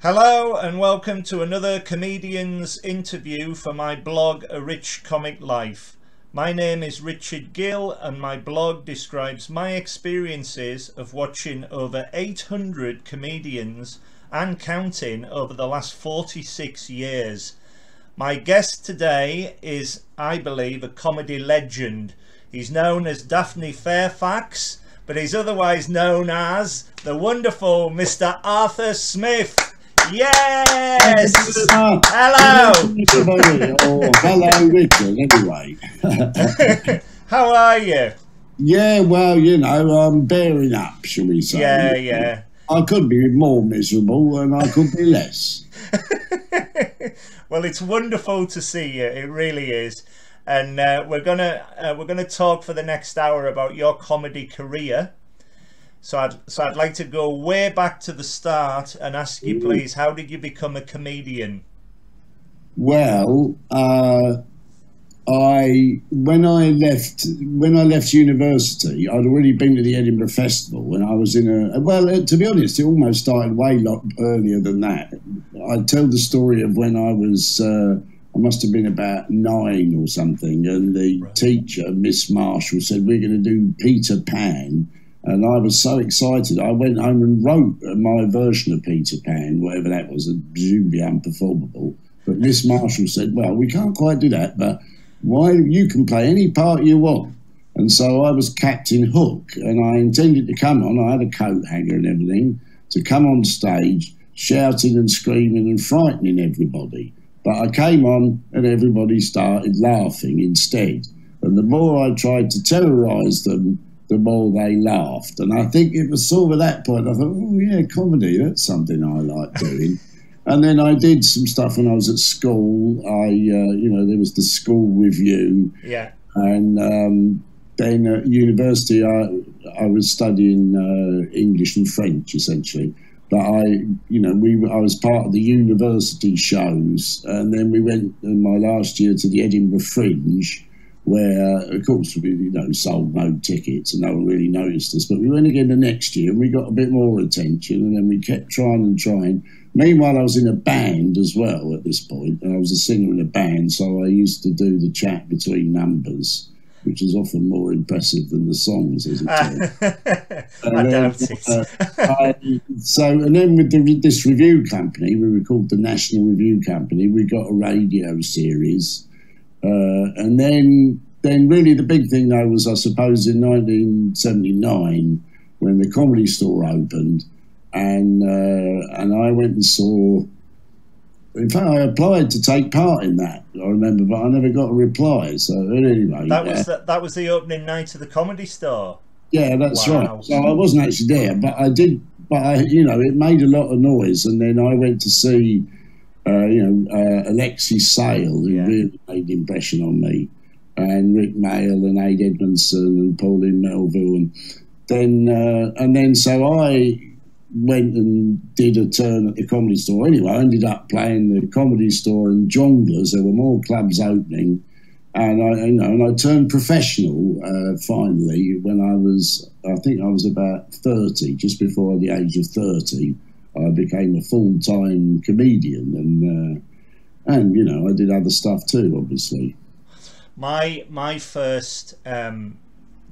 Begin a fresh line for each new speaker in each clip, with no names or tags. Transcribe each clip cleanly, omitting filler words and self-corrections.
Hello and welcome to another comedian's interview for my blog Arichcomiclife. My name is Richard Gill and my blog describes my experiences of watching over 800 comedians and counting over the last 46 years. My guest today is, I believe, a comedy legend. He's known as Daphne Fairfax, but he's otherwise known as the wonderful Mr. Arthur Smith. Yes! Hello!
Oh, hello, Richard, anyway.
How are you?
Yeah, well, you know, I'm bearing up, shall we say.
Yeah.
I could be more miserable and I could be less.
Well, it's wonderful to see you. It really is. And we're gonna talk for the next hour about your comedy career. So I'd like to go way back to the start and ask you, please, how did you become a comedian?
Well, when I left university, I'd already been to the Edinburgh Festival when I was to be honest, it almost started way lot earlier than that. I tell the story of when I was I must have been about 9 or something, and the teacher, Miss Marshall, said we're going to do Peter Pan. And I was so excited, I went home and wrote my version of Peter Pan, whatever that was, presumably unperformable. But Miss Marshall said, well, we can't quite do that, but why you can play any part you want. And so I was Captain Hook, and I intended to come on, I had a coat hanger and everything, to come on stage shouting and screaming and frightening everybody. But I came on and everybody started laughing instead. And the more I tried to terrorise them, the more they laughed. And I think it was sort of at that point I thought, oh yeah, comedy, that's something I like doing. And then I did some stuff when I was at school. There was the school review.
Yeah.
And then at university I was studying English and French essentially. But I was part of the university shows, and then we went in my last year to the Edinburgh Fringe, where, of course, we sold no tickets and no one really noticed us. But we went again the next year and we got a bit more attention, and then we kept trying and trying. Meanwhile, I was in a band as well at this point, and I was a singer in a band, so I used to do the chat between numbers, which is often more impressive than the songs, as it turns.
I doubt it.
And then with this review company, we were called the National Review Company, we got a radio series. And then really the big thing though was, I suppose, in 1979 when the Comedy Store opened, and I went and saw. In fact, I applied to take part in that, I remember, but I never got a reply. So anyway,
that was the opening night of the Comedy Store.
Yeah, that's right. So I wasn't actually there, but I did. But it made a lot of noise, and then I went to see. Alexei Sale, who really made an impression on me, and Rick Mail and Aid Edmondson and Pauline Melville, and then so I went and did a turn at the Comedy Store. Anyway, I ended up playing the Comedy Store and Jongleurs. There were more clubs opening, and I turned professional finally when I think I was about 30, just before the age of 30. I became a full-time comedian, and I did other stuff too, obviously.
My first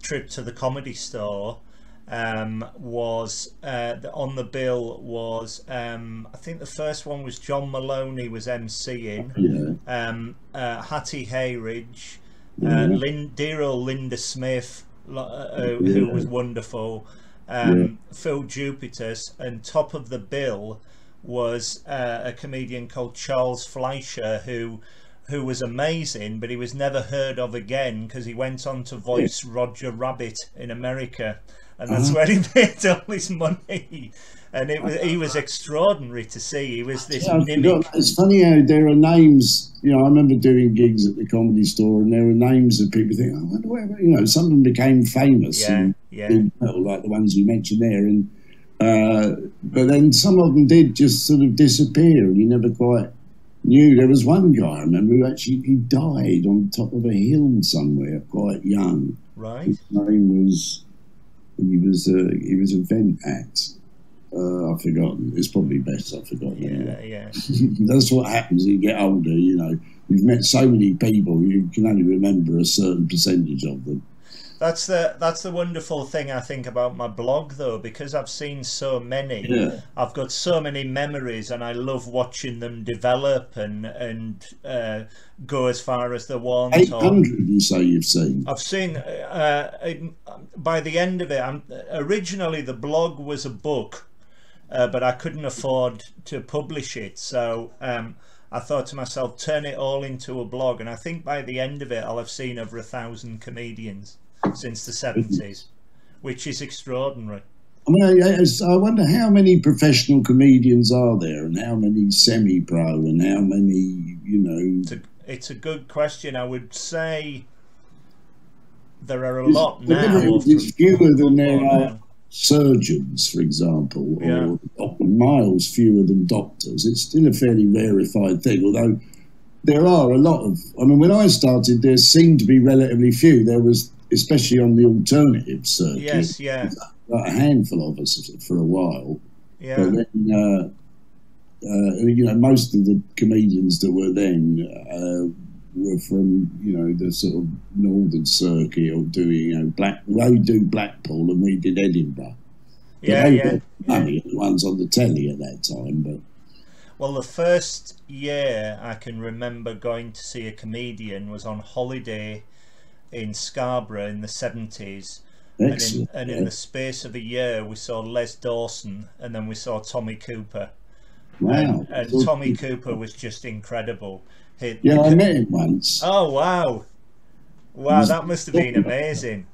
trip to the Comedy Store was on the bill was I think the first one was John Maloney was emceeing. Hattie Hayridge, dear old Linda Smith, who was wonderful. Phil Jupitus, and top of the bill was a comedian called Charles Fleischer, who was amazing, but he was never heard of again because he went on to voice Roger Rabbit in America, and that's where he made all his money. And he was extraordinary to see. He was this mimic.
It's funny how there are names. I remember doing gigs at the Comedy Store, and there were names of people think, I wonder where, some of them became famous. Like the ones you mentioned there, and but then some of them did just sort of disappear, and you never quite knew. There was one guy I remember who actually he died on top of a hill somewhere, quite young.
Right.
His name was he was a vent act. I've forgotten. It's probably best I've forgotten.
Yeah,
anyway.
yeah.
That's what happens when you get older. You know, you've met so many people, you can only remember a certain percentage of them.
That's the wonderful thing I think about my blog, though, because I've seen so many.
Yeah.
I've got so many memories, and I love watching them develop and go as far as they want.
800, you say you've seen?
I've seen. By the end of it, originally the blog was a book, but I couldn't afford to publish it, so I thought to myself, turn it all into a blog, and I think by the end of it, I'll have seen over 1,000 comedians since the 70s, which is extraordinary.
I mean, I wonder how many professional comedians are there, and how many semi-pro, and how many, you know.
It's a good question. I would say there are a lot now.
It's fewer than there are surgeons, for example, or miles fewer than doctors. It's still a fairly rarefied thing, although there are a lot of. I mean, when I started, there seemed to be relatively few. There was, especially on the alternative circuit.
Yes, yeah.
Like a handful of us for a while.
Yeah.
But then, you know, most of the comedians that were then were from, you know, the sort of northern circuit, or doing, you know, they do Blackpool and we did Edinburgh.
Yeah, yeah.
The ones on the telly at that time, but.
Well, the first year I can remember going to see a comedian was on holiday in Scarborough in the 70s.
Excellent.
And in the space of a year we saw Les Dawson, and then we saw Tommy Cooper.
Wow.
And Tommy Cooper was just incredible.
I met him once.
Oh, wow. Wow, that must have been amazing.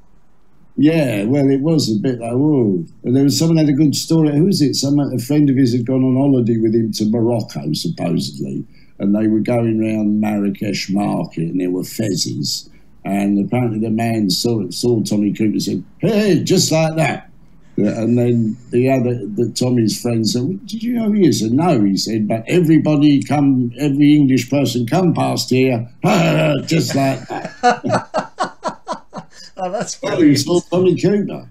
Yeah, well, it was a bit like, whoa. And there was someone had a good story. Who was it? A friend of his had gone on holiday with him to Morocco, supposedly. And they were going round Marrakesh market, and there were fezzes. And apparently the man saw Tommy Cooper and said, "Hey, just like that." And then Tommy's friend said, "Well, did you know who he is?" And no, he said, "But every English person come past here, just like that."
Oh, that's
Well,
funny.
you saw Tommy Cooper.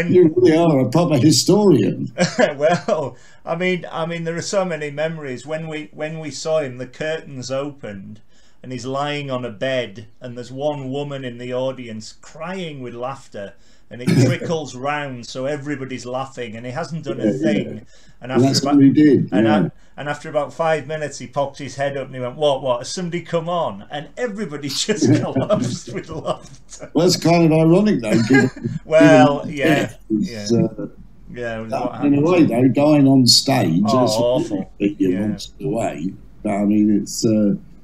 You really are a proper historian.
Well, I mean, there are so many memories. When we saw him, the curtains opened, and he's lying on a bed, and there's one woman in the audience crying with laughter, and it trickles round, so everybody's laughing, and he hasn't done a thing. And
that's what he did.
And after about 5 minutes, he popped his head up and he went, "What? Has somebody come on?" And everybody just collapsed with laughter.
Well, that's kind of ironic, though.
Well,
yeah.
Yeah.
In a way, though, dying on stage.
Oh,
that's
awful.
Away. But I mean, it's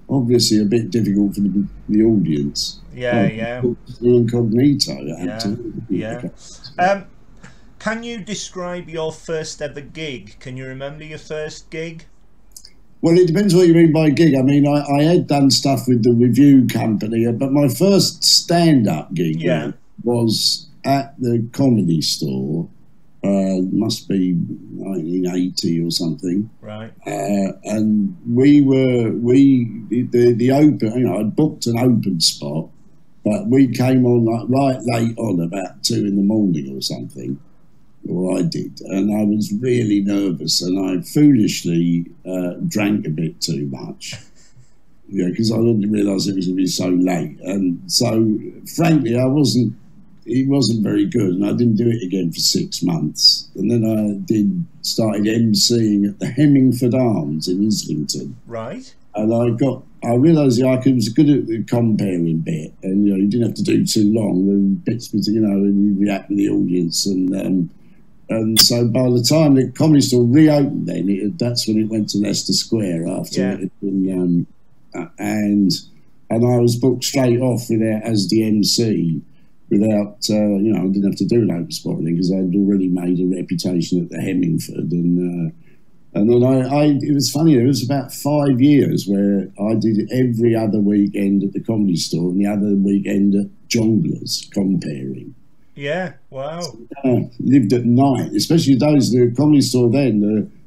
obviously a bit difficult for the audience.
Yeah.
Incognito.
Yeah. Can you describe your first ever gig? Can you remember your first gig?
Well, it depends what you mean by gig. I mean, I had done stuff with the review company, but my first stand-up gig was at the Comedy Store. Must be 1980 or something.
Right.
And I'd booked an open spot, but we came on like right late on, about 2 in the morning or something. Or I did, and I was really nervous, and I foolishly drank a bit too much, because I didn't realise it was going to be so late, and so frankly, it wasn't very good, and I didn't do it again for 6 months, and then I started emceeing at the Hemmingford Arms in Islington,
right,
and I realised I was good at the comparing bit, and you didn't have to do too long, and bits, and you react with the audience, and so by the time the Comedy Store reopened, that's when it went to Leicester Square after it had been, and I was booked straight off as the MC without, I didn't have to do an open spot because I'd already made a reputation at the Hemmingford, and then it was funny. It was about 5 years where I did every other weekend at the Comedy Store and the other weekend at Jongleurs comparing.
Yeah, wow.
So, lived at night, especially the Comedy Store then.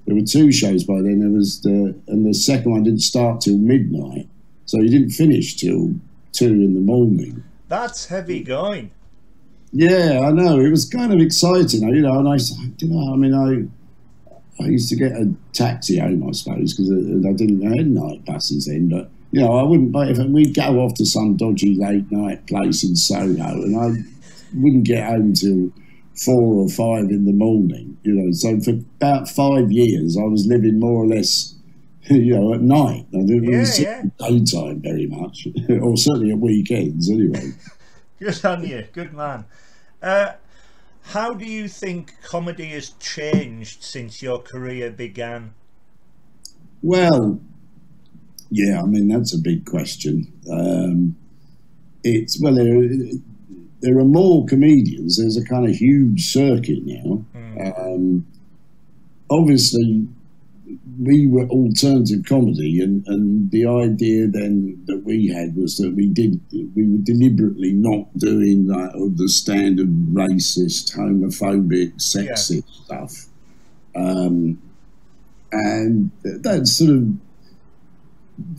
There were 2 shows by then. And the second one didn't start till midnight, so you didn't finish till 2 in the morning.
That's heavy going.
Yeah, I know. It was kind of exciting, you know. And I mean, I used to get a taxi home, I suppose, because I didn't have night buses then. But you know, I wouldn't. But if we'd go off to some dodgy late night place in Soho, and I wouldn't get home till 4 or 5 in the morning. You know, so for about 5 years, I was living more or less, you know, at night. I didn't really see daytime very much, or certainly at weekends, anyway.
Good on you, good man. How do you think comedy has changed since your career began?
Well, yeah, I mean, that's a big question. It's, well, there are more comedians. There's a kind of huge circuit now. Obviously, we were alternative comedy, and the idea then that we had was that we were deliberately not doing like the standard racist, homophobic, sexist stuff, and that's sort of.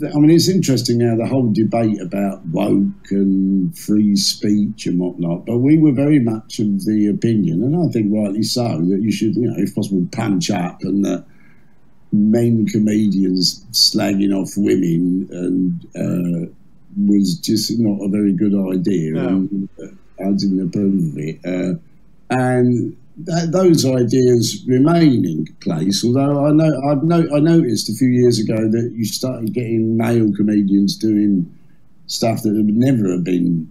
I mean, it's interesting now, the whole debate about woke and free speech and whatnot, but we were very much of the opinion, and I think rightly so, that you should, you know, if possible, punch up, and that men comedians slagging off women and was just not a very good idea. No. And I didn't approve of it. And those ideas remain in place, although I noticed a few years ago that you started getting male comedians doing stuff that would never have been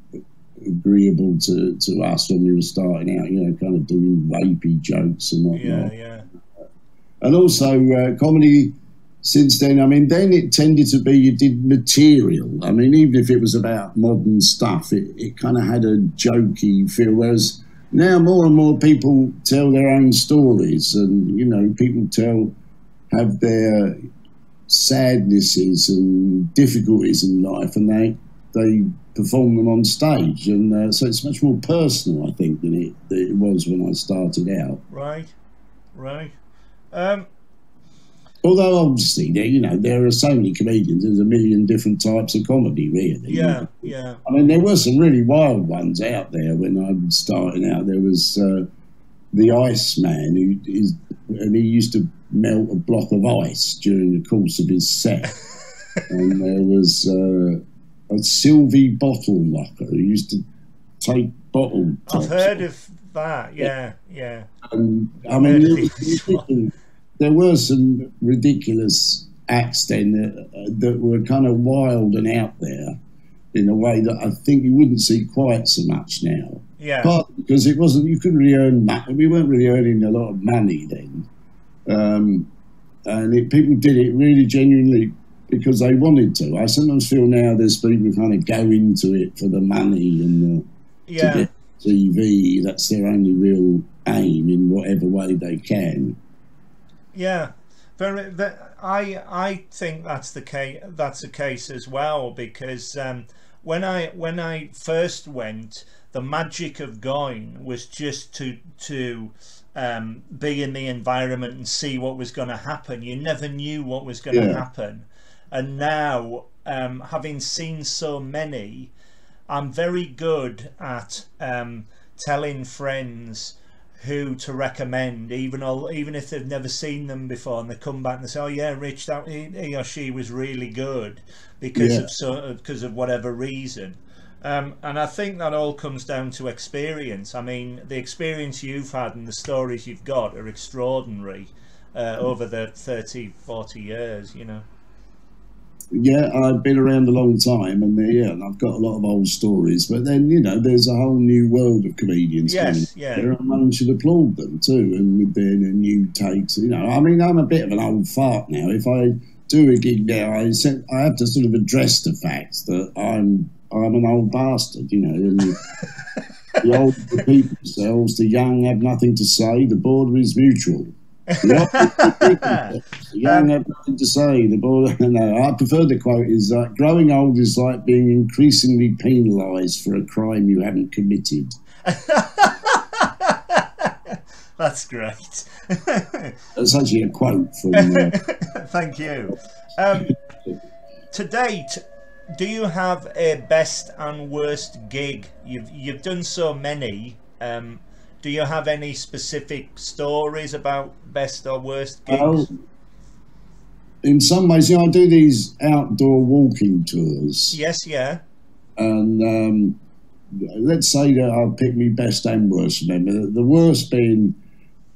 agreeable to us when we were starting out, you know, kind of doing rapey jokes and whatnot. And also comedy since then, I mean, then it tended to be you did material. I mean, even if it was about modern stuff, it kind of had a jokey feel, whereas now more and more people tell their own stories, and, you know, people have their sadnesses and difficulties in life, and they perform them on stage, and so it's much more personal, I think, than it was when I started out.
Right.
Although obviously, there are so many comedians. There's a million different types of comedy, really.
Yeah.
I mean, there were some really wild ones out there when I was starting out. There was the Iceman, and he used to melt a block of ice during the course of his set. And there was a Sylvie bottle knocker who used to take bottle tops.
I've heard of that. Yeah.
And I mean, there were some ridiculous acts then that were kind of wild and out there in a way that I think you wouldn't see quite so much now.
Yeah.
But because you couldn't really earn money. We weren't really earning a lot of money then. And people did it really genuinely because they wanted to. I sometimes feel now there's people who kind of go into it for the money and to get TV. That's their only real aim in whatever way they can.
Yeah, I think that's the case. That's the case as well, because when I first went, the magic of going was just to be in the environment and see what was going to happen. You never knew what was going to happen, and now having seen so many, I'm very good at telling friends who to recommend, even if they've never seen them before, and they come back and they say, "Oh yeah, Rich, that he or she was really good because of whatever reason." And I think that all comes down to experience. I mean, the experience you've had and the stories you've got are extraordinary over the 30-40 years, you know.
Yeah, I've been around a long time, and and I've got a lot of old stories. But then, there's a whole new world of comedians coming there, and one should applaud them too, and with their new takes. I mean, I'm a bit of an old fart now. If I do a gig now, I have to sort of address the fact that I'm an old bastard, And the old repeat themselves. The young have nothing to say. The border is mutual. The young have nothing to say. The border. No, I prefer the quote is growing old is like being increasingly penalised for a crime you haven't committed.
That's great.
That's actually a quote from.
Thank you. To date, do you have a best and worst gig? You've done so many. Do you have any specific stories about best or worst
Oh,
gigs?
in some ways, I do these outdoor walking tours,
Yes, yeah.
and let's say that I'll pick me best and worst of them. The worst being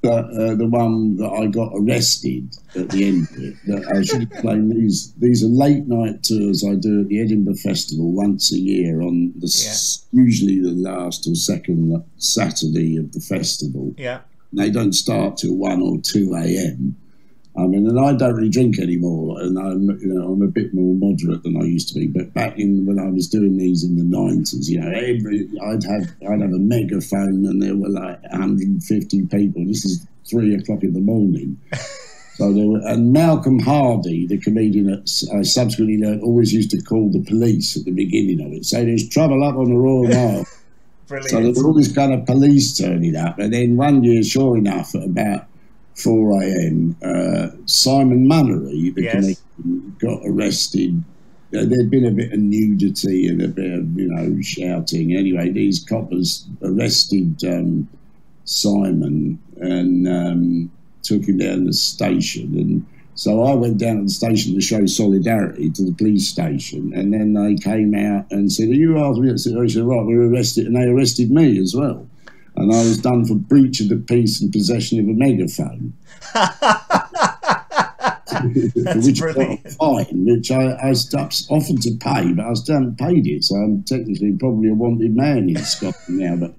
the one that I got arrested at the end of it. That I should explain, these are late night tours I do at the Edinburgh Festival once a year on usually the last or second Saturday of the festival.
Yeah.
They don't start till 1 or 2 a.m. I mean, and I don't really drink anymore, and I'm a bit more moderate than I used to be. But back when I was doing these in the 90s, I'd have a megaphone, and there were like 150 people. This is 3 o'clock in the morning. So and Malcolm Hardy, the comedian that I subsequently learned, always used to call the police at the beginning of it. Say there's trouble up on the Royal Mile.
Brilliant.
So there were all this kind of police turning up, and then one year, sure enough, at about 4 a.m. Simon Munnery, the comedian, got arrested. There'd been a bit of nudity and a bit of shouting. Anyway, these coppers arrested Simon and took him down to the station. And so I went down to the station to show solidarity to the police station, and then they came out and said, "Are you after me?" I said, "Right, we were arrested," and they arrested me as well. And I was done for breach of the peace and possession of a megaphone. Which I got a fine, which I offered to pay, but I still haven't paid it. So I'm technically probably a wanted man in Scotland now. But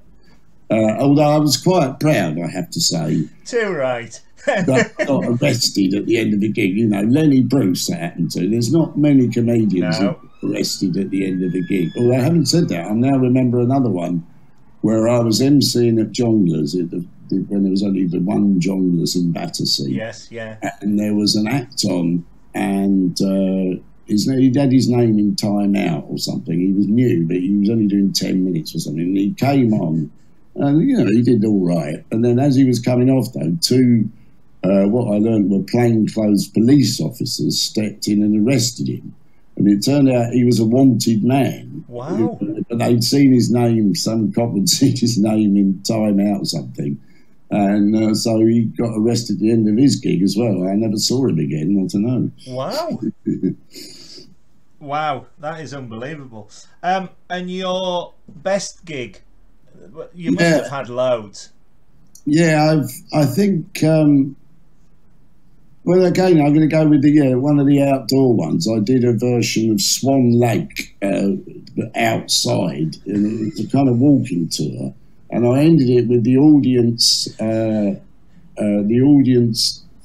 although I was quite proud, I have to say.
Too right.
That I got arrested at the end of the gig. Lenny Bruce that happened to. There's not many comedians who got arrested at the end of the gig. Although having said that, I now remember another one where I was emceeing at Jongleurs when there was only the one Jongleurs in Battersea.
Yes, yeah.
And there was an act on, and he'd had his name in Time Out or something. He was new, but he was only doing 10 minutes or something. And he came on, and he did all right. And then as he was coming off, though, two what I learned were plainclothes police officers stepped in and arrested him. And it turned out he was a wanted man.
Wow.
But they'd seen his name, some cop had seen his name in Time Out or something. And so he got arrested at the end of his gig as well. I never saw him again, I don't know.
Wow. Wow, that is unbelievable. And your best gig? You must have had loads.
Yeah, I think... well, again, I'm going to go with one of the outdoor ones. I did a version of Swan Lake outside, and it was a kind of walking tour. And I ended it with the audience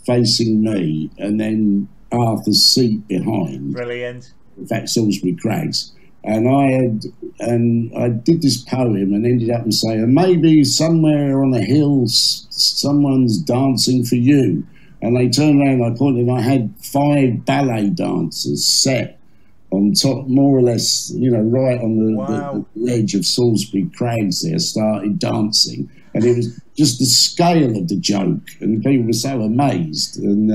facing me, and then Arthur's seat behind.
Brilliant.
In fact, Salisbury Crags. And I did this poem and ended up and saying, maybe somewhere on a hill, someone's dancing for you. And they turned around, I pointed, and I had 5 ballet dancers set on top, more or less, right on the ledge of Salisbury Crags there, started dancing. And it was just the scale of the joke, and people were so amazed. And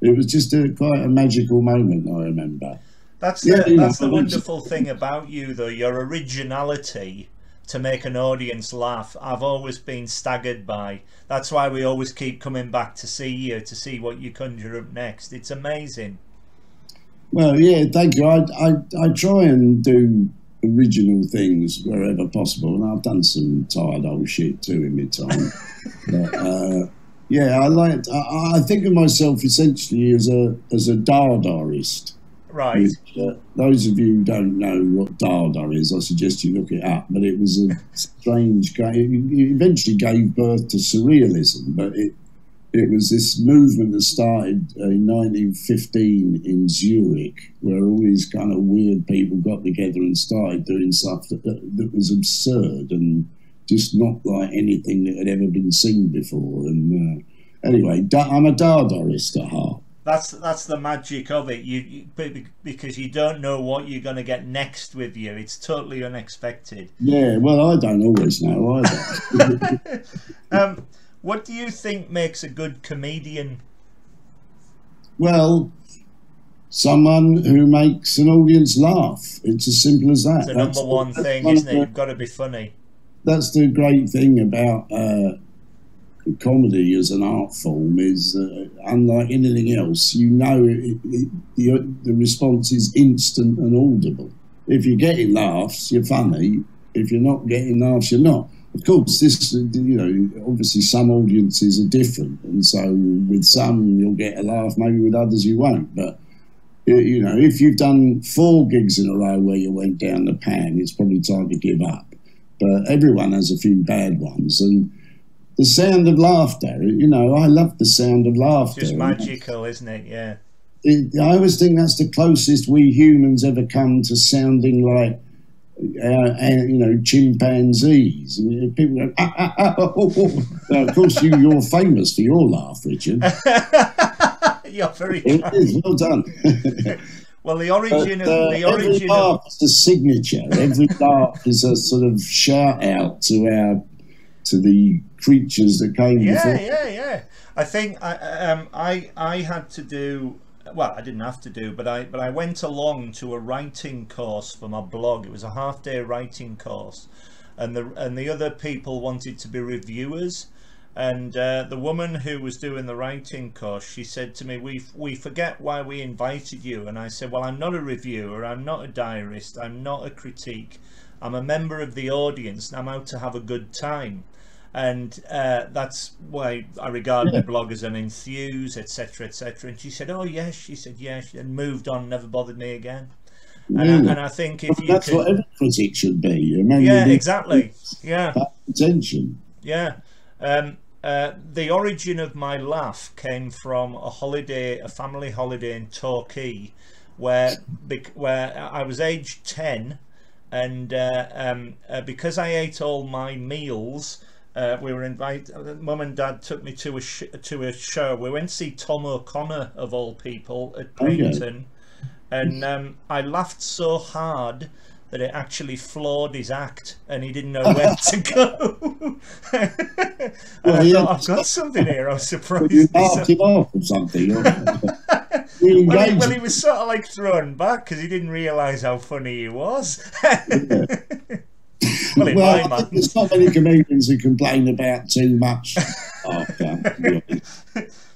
it was just quite a magical moment, I remember.
That's the wonderful thing about you, though, your originality to make an audience laugh. I've always been staggered by. That's why we always keep coming back to see you, to see what you conjure up next. It's amazing. Well,
yeah, thank you. I try and do original things wherever possible, and I've done some tired old shit too in my time. But, I think of myself essentially as a Dadaist.
Right.
Which, those of you who don't know what Dada is, I suggest you look it up. But it was a strange guy. It eventually gave birth to surrealism, but it was this movement that started in 1915 in Zurich, where all these kind of weird people got together and started doing stuff that was absurd and just not like anything that had ever been seen before. And anyway, I'm a Dadaist at heart.
That's the magic of it. Because you don't know what you're going to get next with you. It's totally unexpected.
Yeah, well, I don't always know either.
What do you think makes a good comedian?
Well, someone who makes an audience laugh. It's as simple as that.
It's the number one thing, isn't it? You've got to be funny.
that's the great thing about comedy as an art form is, unlike anything else, you know, the response is instant and audible. If you're getting laughs, you're funny. If you're not getting laughs, you're not. Of course, this, you know, obviously some audiences are different, and so with some you'll get a laugh, maybe with others you won't. But you know, if you've done 4 gigs in a row where you went down the pan, it's probably time to give up. But everyone has a few bad ones, and the sound of laughter, you know, I love the sound of laughter.
It's just magical, isn't it? Yeah.
I always think that's the closest we humans ever come to sounding like, you know, chimpanzees. I mean, people go, ah, ah, ah, oh, oh, oh. Now, of course, you're famous for your laugh, Richard.
You're very kind.
It is, well done.
Well, the origin
every laugh is a signature. Every laugh is a sort of shout out to the creatures that came before.
Yeah. I think I had to do. Well, I didn't have to do, but I went along to a writing course for my blog. It was a half-day writing course, and the other people wanted to be reviewers, and the woman who was doing the writing course, she said to me, we forget why we invited you. And I said, well, I'm not a reviewer, I'm not a diarist, I'm not a critique, I'm a member of the audience, and I'm out to have a good time. And that's why I regard the blog as an enthuse, etc., etc. And she said, oh yes, she said yes, and moved on, never bothered me again. And I think if
that's what every critic should be.
Yeah, exactly. Yeah,
attention.
Yeah. The origin of my laugh came from a family holiday in Torquay, where I was aged 10, and because I ate all my meals. We were invited. Mum and Dad took me to a show. We went to see Tom O'Connor, of all people, at Paynton, and I laughed so hard that it actually floored his act, and he didn't know where to go. And I thought, I've got something here. I was surprised.
You laughed him off or something.
Well, he was sort of like thrown back because he didn't realise how funny he was.
Well, there's not many comedians who complain about too much.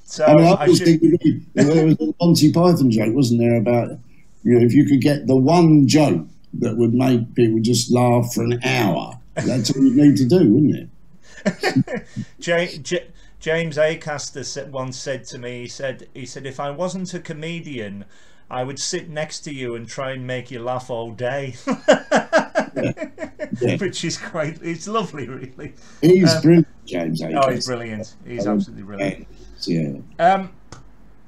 So
I mean, I was thinking there was a Monty Python joke, wasn't there, about, you know, if you could get the one joke that would make people just laugh for an hour, that's all you need to do, wouldn't
it? James Acaster once said to me, he said, if I wasn't a comedian, I would sit next to you and try and make you laugh all day. Yeah. Which is it's lovely, really.
He's brilliant, James Acaster.
Oh, he's brilliant. He's absolutely brilliant.
Yeah.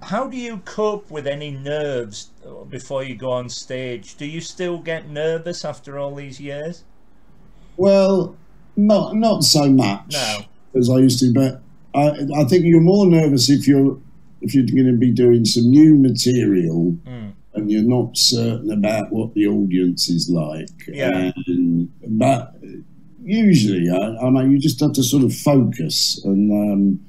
How do you cope with any nerves before you go on stage? Do you still get nervous after all these years?
Well, not so much as I used to, but I think you're more nervous if you're going to be doing some new material and you're not certain about what the audience is like.
Yeah.
But usually, I mean, you just have to sort of focus, and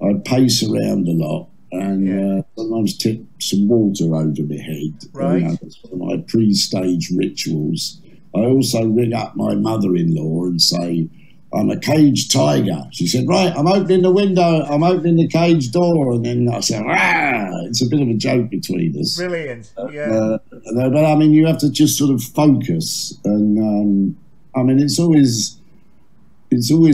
I pace around a lot, and sometimes tip some water over my head.
Right.
You know, that's one of my pre-stage rituals. I also ring up my mother-in-law and say, I'm a caged tiger. She said, right, I'm opening the window, I'm opening the cage door. And then I said, ah, it's a bit of a joke between us.
Brilliant, yeah.
But I mean, you have to just sort of focus. And I mean, it's always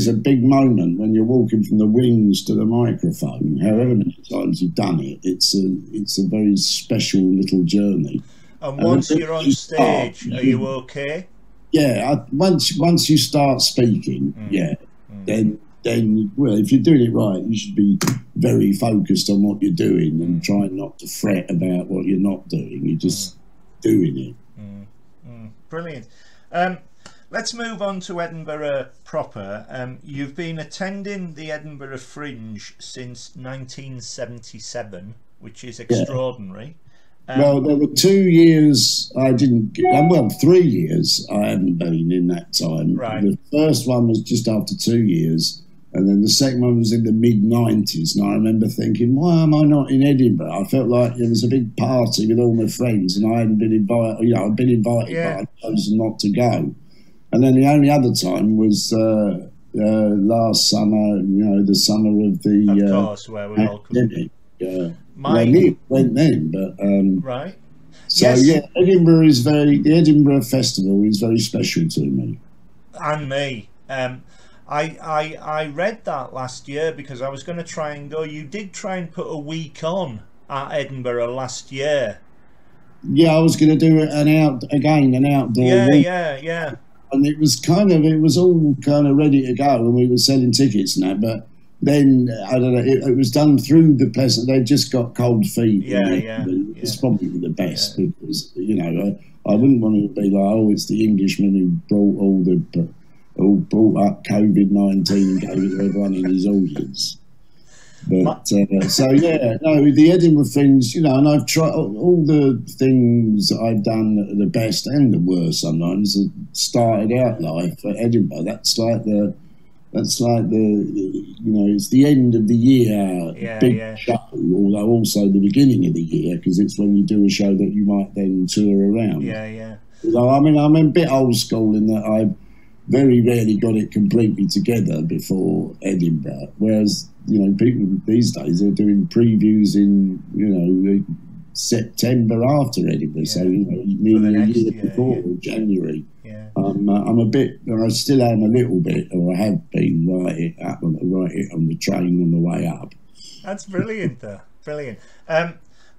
a big moment when you're walking from the wings to the microphone. However many times you've done it, it's a very special little journey.
And once you're on stage, are you okay?
Yeah, once you start speaking, then well, if you're doing it right, you should be very focused on what you're doing and try not to fret about what you're not doing. You're just doing it.
Brilliant. Let's move on to Edinburgh proper. You've been attending the Edinburgh Fringe since 1977, which is extraordinary.
Well, there were 2 years I didn't get, well, 3 years I hadn't been in that time.
Right.
The first one was just after 2 years, and then the second one was in the mid-90s, and I remember thinking, why am I not in Edinburgh? I felt like there was a big party with all my friends, and I hadn't been invited, you know, I'd been invited, but I'd chosen not to go. And then the only other time was last summer, the summer of the
of course, where we all
pandemic. I went then, but
right.
So
yes.
yeah, the Edinburgh Festival is very special to me.
And me. I read that last year because I was going to try and go. You did try and put a week on at Edinburgh last year.
Yeah, I was going to do an outdoor walk.
Yeah.
And it was all kind of ready to go, and we were selling tickets and that. But then I don't know, it was done through the Pleasant. They just got cold feet. It's probably the best because I wouldn't want to be like, oh, it's the Englishman who brought up COVID-19 and gave it to everyone in his audience. But the Edinburgh Fringe, and I've tried all the things that I've done, the best and the worst sometimes, started out life at Edinburgh. That's like the it's the end of the year show, although also the beginning of the year, because it's when you do a show that you might then tour around. Although, I'm a bit old school in that I very rarely got it completely together before Edinburgh, whereas people these days are doing previews in September after Edinburgh, so nearly a year before January. I still am a little bit, or I have been right on the train on the way up.
That's brilliant, though. Brilliant.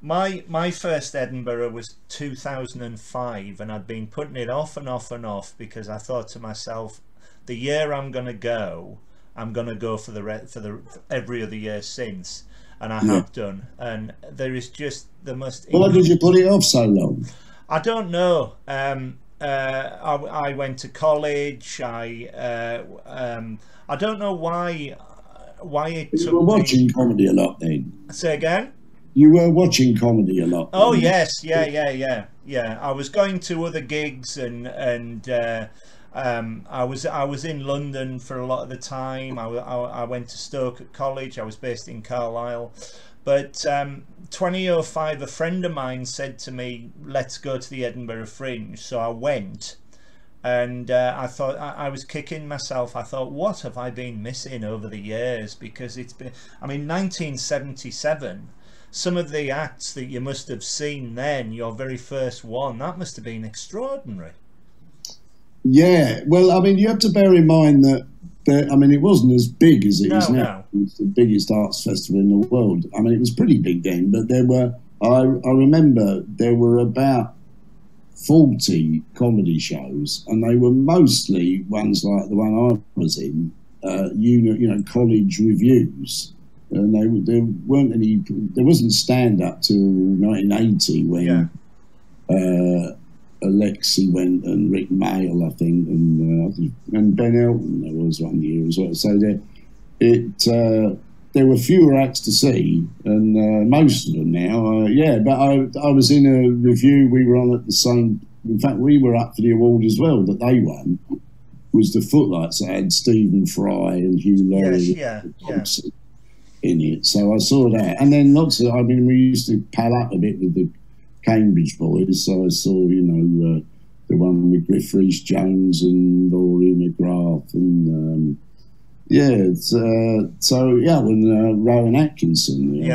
My first Edinburgh was 2005, and I'd been putting it off and off because I thought to myself, the year I'm going to go for the every other year since, and I have done. And there is just the most.
Why did you put it off so long?
I don't know. I went to college. I don't know why it took.
You were watching comedy a lot then.
Say again.
You were watching comedy a lot.
Oh yes, yeah. I was going to other gigs and I was in London for a lot of the time. I went to Stoke at college. I was based in Carlisle, but 2005, a friend of mine said to me, "Let's go to the Edinburgh Fringe." So I went, and I thought I was kicking myself. I thought, what have I been missing over the years? Because it's been, 1977. Some of the acts that you must have seen then, your very first one, that must have been extraordinary.
Yeah, well, you have to bear in mind that it wasn't as big as it is now.
No.
It was the biggest arts festival in the world. It was pretty big then, but there were, I remember there were about 40 comedy shows, and they were mostly ones like the one I was in, college reviews. And there wasn't stand up till 1980 when Alexi went and Rick Mail, I think, and Ben Elton there was one year as well. So there were fewer acts to see, and most of them now. But I was in a review. We were on at the same. In fact, we were up for the award as well that they won. Was the Footlights that had Stephen Fry and Hugh Laurie in it. So I saw that, and then we used to pal up a bit with the Cambridge boys. So I saw, the one with Griff Rhys-Jones and Laurie McGrath, and when Rowan Atkinson, in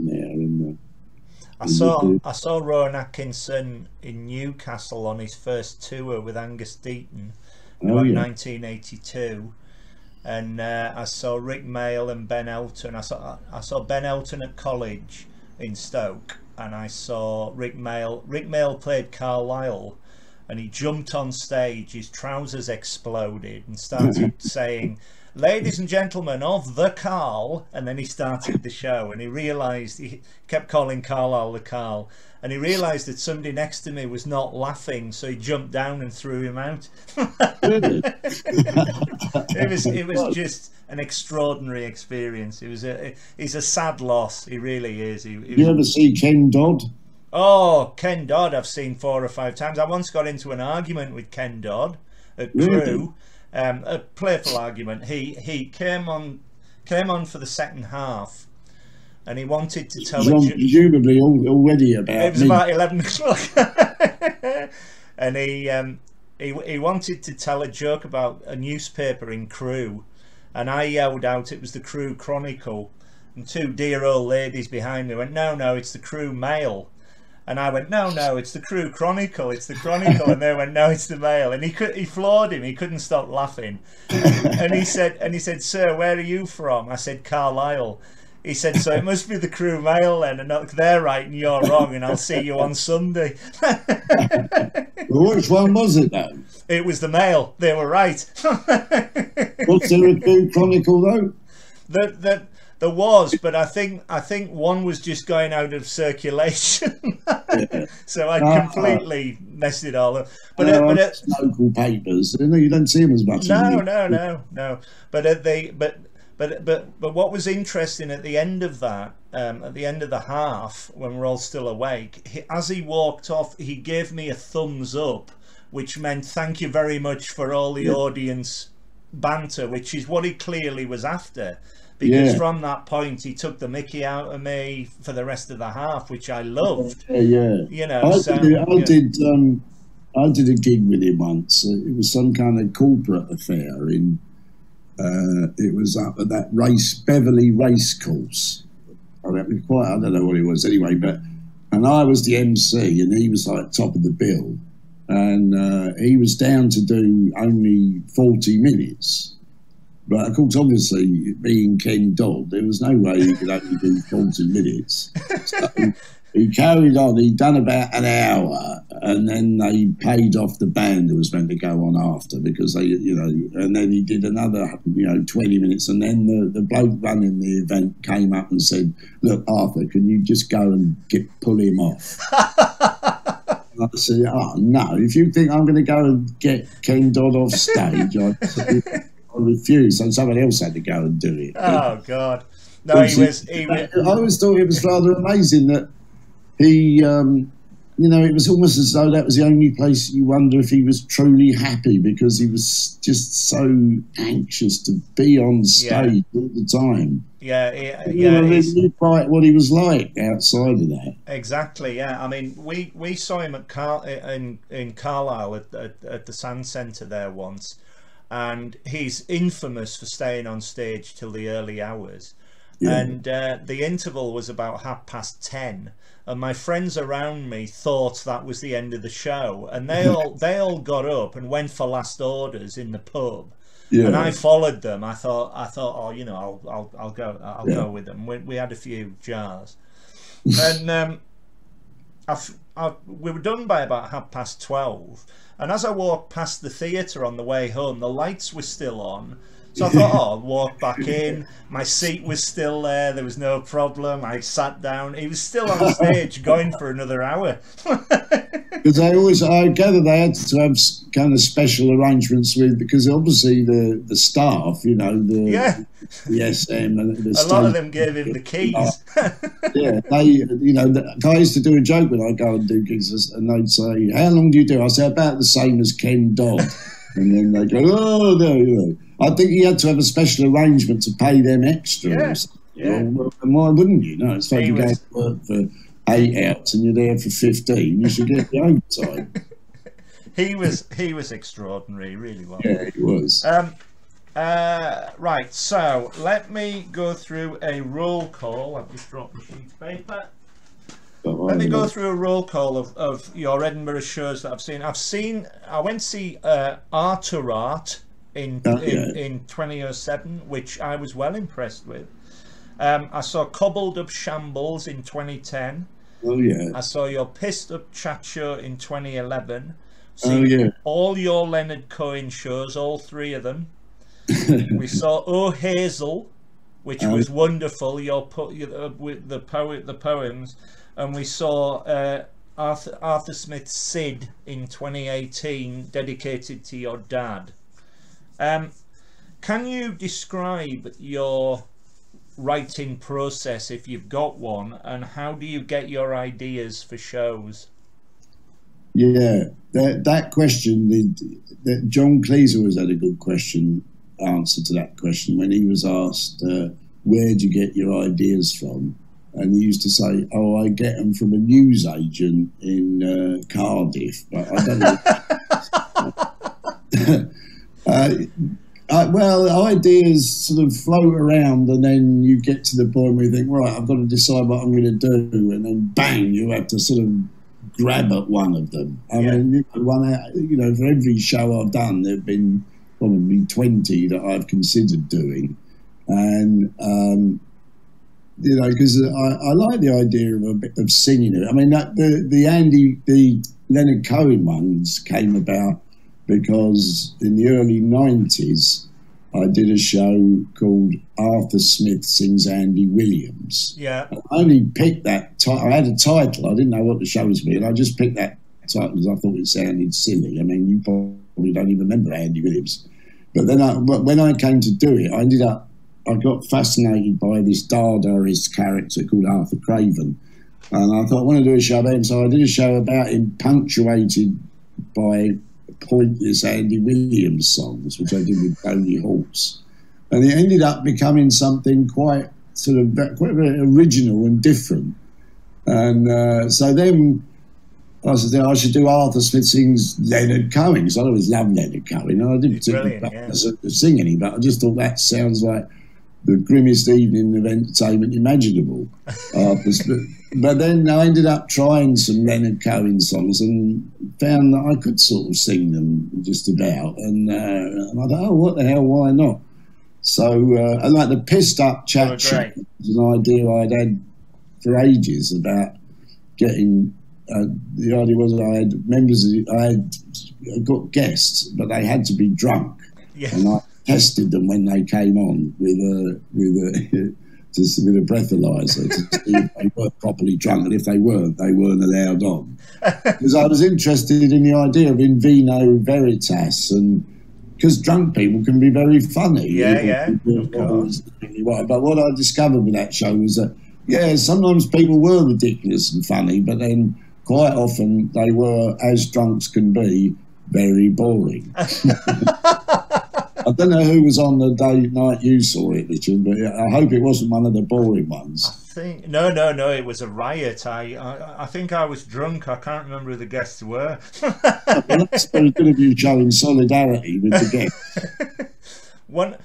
there, and
I saw Rowan Atkinson in Newcastle on his first tour with Angus Deaton in 1982. And I saw Rick Mail and Ben Elton. I saw Ben Elton at college in Stoke, and I saw Rick Mail. Rick Mail played Carlisle, and he jumped on stage. His trousers exploded and started saying, "Ladies and gentlemen of the Carl," and then he started the show. And he realised, he kept calling Carlisle the Carl, and he realised that somebody next to me was not laughing, so he jumped down and threw him out. It was just an extraordinary experience. He's a sad loss. He really is.
You ever see Ken Dodd?
Oh, Ken Dodd, I've seen 4 or 5 times. I once got into an argument with Ken Dodd at Crewe, a playful argument. He came on for the second half, and he wanted to tell me.
Presumably already about.
It was about 11 o'clock, and he wanted to tell a joke about a newspaper in Crewe, and I yelled out it was the Crewe Chronicle, and two dear old ladies behind me went, no, it's the Crewe Mail. And I went, no, it's the Crewe Chronicle, it's the Chronicle. And they went, no, it's the Mail. And he floored him. He couldn't stop laughing. And he said, sir, where are you from? I said, Carlisle. He said, so it must be the Crewe Mail then, and they're right and you're wrong, and I'll see you on Sunday.
Well, which one was it though?
It was the Mail. They were right.
Was there a Crewe Chronicle though?
There was, but I think one was just going out of circulation.
Yeah.
So I completely messed it all up. But
local papers, you don't see them as much.
No. But what was interesting at the end of that, at the end of the half, when we're all still awake, as he walked off, he gave me a thumbs up, which meant thank you very much for all the audience banter, which is what he clearly was after. Because from that point he took the mickey out of me for the rest of the half, which I loved. You know,
I did a gig with him once. It was some kind of corporate affair in. It was up at that Beverley race course. I don't know what it was anyway. And I was the MC, and he was like top of the bill, and he was down to do only 40 minutes. But of course, obviously, being Ken Dodd, there was no way he could only do 40 minutes. So he carried on. He'd done about an hour, and then they paid off the band who was meant to go on after, because they, and then he did another, 20 minutes, and then the bloke running the event came up and said, "Look, Arthur, can you just go and pull him off?" I said, "Oh no! If you think I'm going to go and get Ken Dodd off stage, I refused, and someone else had to go and do it."
Oh God! No, he was.
I always thought it was rather amazing that he, it was almost as though that was the only place you wonder if he was truly happy, because he was just so anxious to be on stage all the time. Really quite what he was like outside of that.
Exactly. Yeah. I mean, we saw him in Carlisle at the Sand Centre there once. And he's infamous for staying on stage till the early hours. And the interval was about 10:30, and my friends around me thought that was the end of the show, and they all got up and went for last orders in the pub. And I followed them. I thought I'll go with them. We had a few jars, and we were done by about 12:30. And as I walked past the theatre on the way home, the lights were still on. So I thought, I'll walk back in. My seat was still there. There was no problem. I sat down. He was still on stage going for another hour.
Because I gather they had to have kind of special arrangements because obviously the staff, the SM and the
a lot of them gave him the keys.
I used to do a joke when I go and do gigs, and they'd say, "How long do you do?" I say, "About the same as Ken Dodd." And then they go, "Oh no." I think he had to have a special arrangement to pay them extra. Well, and why wouldn't you? No, it's like you go to work for 8 hours and you're there for 15. You should get the overtime.
He was extraordinary, really was.
Yeah, he was.
Right, so let me go through a roll call. I've just dropped the sheet of paper. Let me go through a roll call of your Edinburgh shows that I've seen. I went to see Arthur Art in 2007, which I was well impressed with. I saw Cobbled Up Shambles in 2010.
Oh yeah.
I saw your Pissed Up Chat Show in 2011. All your Leonard Cohen shows, all three of them. We saw Oh Hazel, which was wonderful. With the poems, and we saw Arthur Smith's Sid in 2018, dedicated to your dad. Can you describe your writing process, if you've got one, and how do you get your ideas for shows?
Yeah, that question, that John Cleese always had a good answer to that question when he was asked, where'd you get your ideas from? And he used to say, "Oh, I get them from a newsagent in Cardiff." But I don't know. Well, ideas sort of float around, and then you get to the point where you think, right, I've got to decide what I'm going to do, and then bang, you have to sort of grab at one of them. I mean, for every show I've done, there've been probably 20 that I've considered doing, and because I like the idea of a bit of singing it. I mean, the Leonard Cohen ones came about because in the early 90s, I did a show called Arthur Smith Sings Andy Williams.
Yeah.
I only picked that title. I had a title. I didn't know what the show was going to be, and I just picked that title because I thought it sounded silly. I mean, you probably don't even remember Andy Williams. But then when I came to do it, I got fascinated by this Dadaist character called Arthur Craven. And I thought, I want to do a show about him. So I did a show about him punctuated by pointless Andy Williams songs, which I did with Tony Hawk's, and it ended up becoming something quite very original and different. And so then I said, I should do Arthur Smith Sings Leonard Cohen, because I always loved Leonard Cohen, and I didn't sing any, but I just thought that sounds like the grimmest evening of entertainment imaginable. But then I ended up trying some Leonard Cohen songs and found that I could sort of sing them just about. And I thought, oh, what the hell, why not? So, and like the Pissed Up Chat Show was an idea I'd had for ages about getting, the idea was that I had got guests, but they had to be drunk.
Yeah.
And I tested them when they came on with a breathalyzer to see if they were properly drunk, and if they weren't allowed on. Because I was interested in the idea of in vino veritas, and because drunk people can be very funny.
Of course.
But what I discovered with that show was that, sometimes people were ridiculous and funny, but then quite often they were, as drunks can be, very boring. I don't know who was on the night you saw it, Richard, but I hope it wasn't one of the boring ones.
No, it was a riot. I think I was drunk. I can't remember who the guests were.
Well, that's very good of you showing solidarity with the guests.
One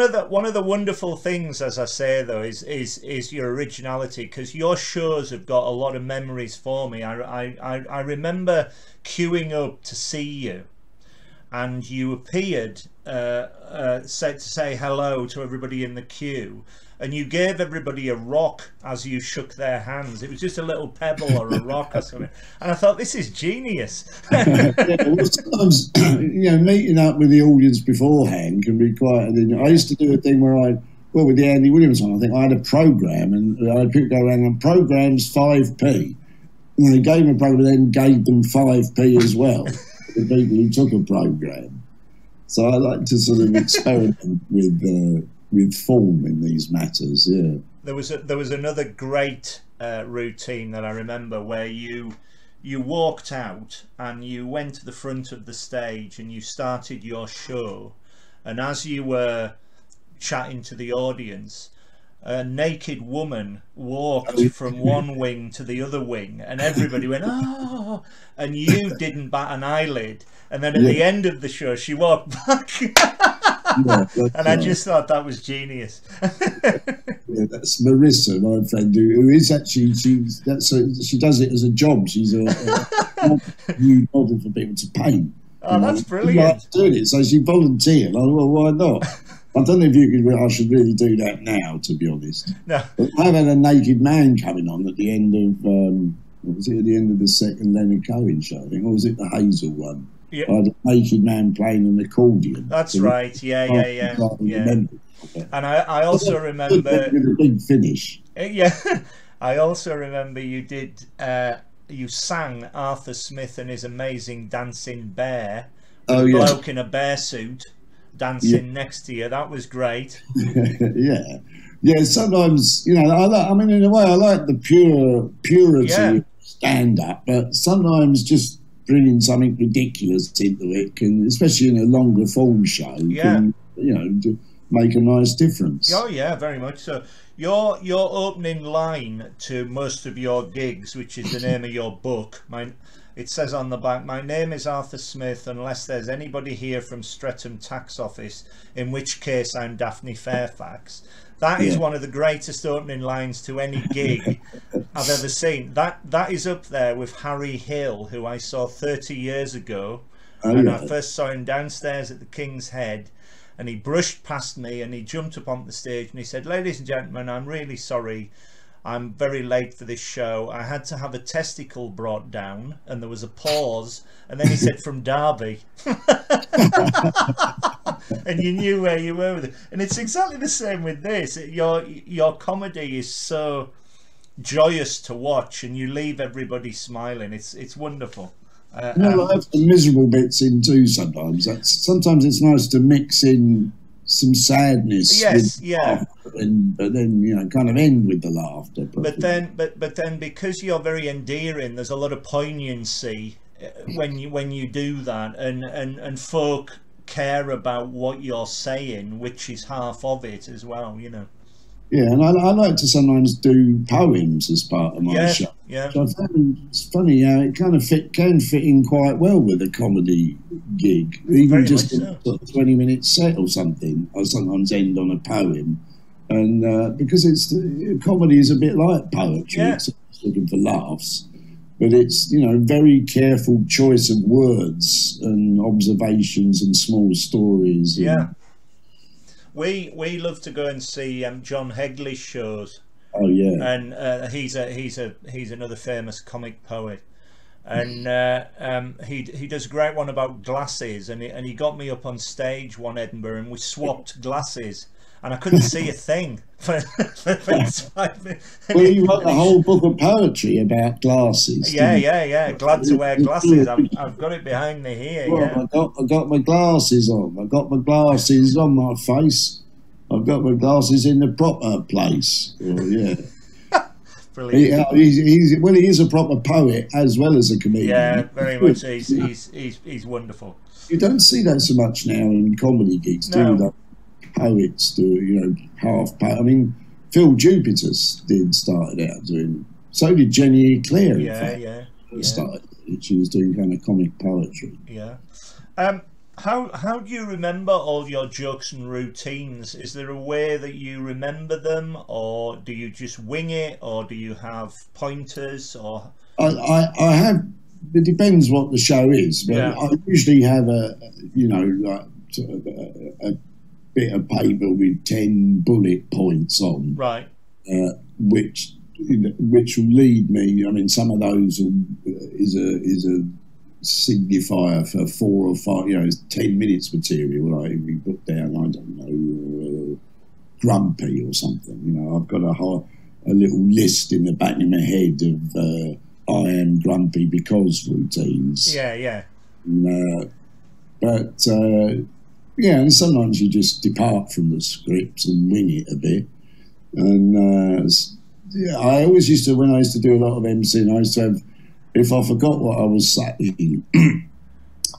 of the wonderful things, as I say though, is your originality, because your shows have got a lot of memories for me. I remember queuing up to see you, and you appeared to say hello to everybody in the queue, and you gave everybody a rock as you shook their hands. It was just a little pebble or a rock or something, and I thought, this is genius.
Well, sometimes meeting up with the audience beforehand can be quite. I used to do a thing where with the Andy Williams one, I think I had a program, and I had people go around and programs 5p, and they gave them a program, then gave them 5p as well. The people who took a program. So I like to sort of experiment with form in these matters. Yeah. There
was another great routine that I remember where you walked out and you went to the front of the stage and you started your show, and as you were chatting to the audience, a naked woman walked from one wing to the other wing, and everybody went, oh, and you didn't bat an eyelid, and then at the end of the show she walked back. And I just thought that was genius.
That's Marissa, my friend, who is actually, she does it as a job. She's a new model for people to paint.
Oh, that's brilliant.
She doing it, so she volunteered. I thought, well, why not? I don't know if I should really do that now, to be honest.
No.
But I've had a naked man coming on at the end of, what was it, at the end of the second Leonard Cohen show, I think, or was it the Hazel one?
Yeah.
I had a naked man playing an accordion.
That's right, yeah. And I also remember...
With a big finish.
Yeah, I also remember you did, you sang Arthur Smith and His Amazing Dancing Bear, a bloke in a bear suit dancing next to you. That was great. Yeah, sometimes, in a way I like the purity of stand-up, but sometimes just bringing something ridiculous into it can, especially in a longer form show, can, make a nice difference. Oh yeah, very much so. Your opening line to most of your gigs, which is the name of your book, it says on the back, "My name is Arthur Smith, unless there's anybody here from Streatham Tax Office, in which case I'm Daphne Fairfax." That is one of the greatest opening lines to any gig I've ever seen. That is up there with Harry Hill, who I saw 30 years ago. I first saw him downstairs at the King's Head, and he brushed past me and he jumped up on the stage and he said, "Ladies and gentlemen, I'm really sorry. I'm very late for this show. I had to have a testicle brought down," and there was a pause, and then he said, "From Derby." And you knew where you were with it. And it's exactly the same with this. Your comedy is so joyous to watch, and you leave everybody smiling. It's wonderful.
I have some miserable bits in too sometimes. Sometimes it's nice to mix in some sadness.
Yes, yeah.
But then, you know, kind of end with the laughter.
But then because you're very endearing, there's a lot of poignancy when you do that, and folk care about what you're saying, which is half of it as well, you know.
Yeah, and I like to sometimes do poems as part of my show.
Yeah.
So I find it's funny how it kind of can fit in quite well with a comedy gig, even
Very
just
much
a sort of 20-minute set or something. I sometimes end on a poem, and because comedy is a bit like poetry. It's looking for laughs, but it's, you know, very careful choice of words and observations and small stories. And,
we love to go and see John Hegley's shows.
Oh yeah,
and he's another famous comic poet, and he does a great one about glasses, and he got me up on stage one Edinburgh, and we swapped glasses, and I couldn't see a thing for 5 minutes.
Well, you wrote a whole book of poetry about glasses.
Yeah. Glad to wear glasses. I've got it behind me here.
Well, I got my glasses on. I got my glasses on my face. I've got my glasses in the proper place. Well,
Brilliant.
He is a proper poet as well as a comedian.
Yeah, very much. He's wonderful.
You don't see that so much now in comedy gigs, do you? Like poets do, you know, half poet. I mean, Phil Jupiter's started out doing. So did Jenny Eclair.
Yeah.
Started. She was doing kind of comic poetry.
Yeah. How do you remember all your jokes and routines? Is there a way that you remember them, or do you just wing it, or do you have pointers? Or
I have. It depends what the show is, but I usually have a bit of paper with 10 bullet points on,
right?
Which will lead me. I mean, some of those is a signifier for 4 or 5, you know, 10 minutes material. Like if we put down, I don't know, grumpy or something. You know, I've got a little list in the back of my head of I am grumpy because routines.
Yeah.
And sometimes you just depart from the script and wing it a bit. And I always used to, when I used to do a lot of MCing, I used to have, if I forgot what I was saying,